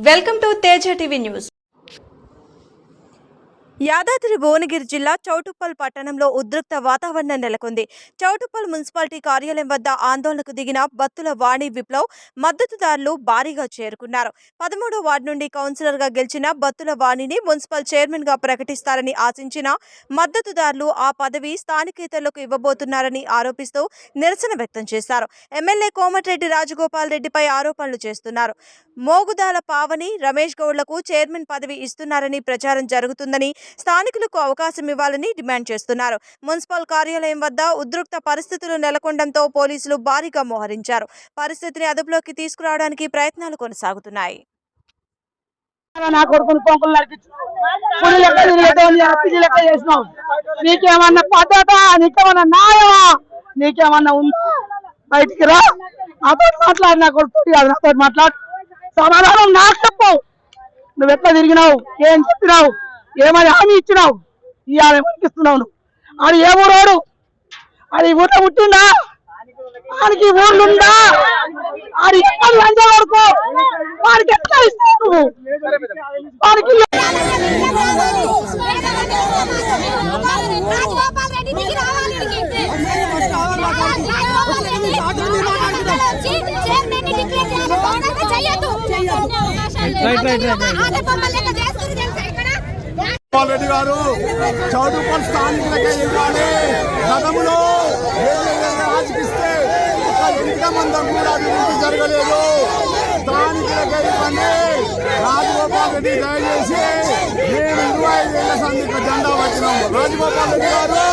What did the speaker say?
Welcome to Teja TV news. Yadadri Bhuvanagiri జిల్లా చౌటుప్పల్ పట్టణంలో ఉద్రిక్త వాతావరణం నెలకొంది. చౌటుప్పల్ మున్సిపాలిటీ కార్యాలయం వద్ద ఆందోళనకు దిగిన బత్తుల వాణి విప్లవ్ మద్దతుదారులు భారీగా చేరుకున్నారు. 13వ వార్డు నుండి కౌన్సిలర్గా గెలిచిన బత్తుల వాణిని మున్సిపల్ చైర్మన్గా ప్రకటిస్తారని ఆశించిన మద్దతుదారులు ఆ పదవి స్థానికేతరులకు ఇవ్వబోతున్నారని ఆరోపిస్తూ నిరసన వ్యక్తం చేశారు. ఎమ్మెల్యే కోమటిరెడ్డి రాజగోపాల్ రెడ్డిపై ఆరోపణలు చేస్తున్నారు. మోగుదాల పావని, రమేష్ గౌడ్లకు చైర్మన్ పదవి ఇస్తున్నారని ప్రచారం జరుగుతుందని, స్థానికులకు అవకాశం ఇవ్వాలని డిమాండ్ చేస్తున్నారు. మున్సిపల్ కార్యాలయం వద్ద ఉద్రిక్త పరిస్థితులు నెలకొనడంతో పోలీసులు భారీగా మోహరించారు. పరిస్థితిని అదుపులోకి తీసుకురావడానికి ప్రయత్నాలు కొనసాగుతున్నాయి. నీకేమన్నా పద్ధత, నీకేమన్నా న్యాయమా, నీకేమన్నా ఉందా? బయటికి రా, నాతో మాట్లాడు. నా కొడుకు నాతో మాట్లాడు, సమాధానం నాకు చెప్పు. నువ్వు ఎట్లా తిరిగినావు, ఏం చెప్పినావు, ఏమని హామీ ఇచ్చినావు, ఇవాళ ఏమనిపిస్తున్నావు? నువ్వు అది ఏ ఊరోడు? అది ఊళ్ళో పుట్టిందా? వానికి ఊళ్ళుందా? అది ఎక్కడ లంచం వరకు వానికి ఎట్లా ఇస్తావు నువ్వు? వానికి రెడ్డి గారు చౌటుప్పల్ స్థానికులకే ఇవ్వాలి. గతంలో రాజకీస్తే ఒక ఎంత మందం కూడా అభివృద్ధి జరగలేదు. స్థానికులకే ఇవ్వండి. రాజగోపాల్ రెడ్డి దయచేసి మేము 25 ఏళ్ల సందిగ్ధ జెండా వచ్చినాము. రాజగోపాల్ రెడ్డి గారు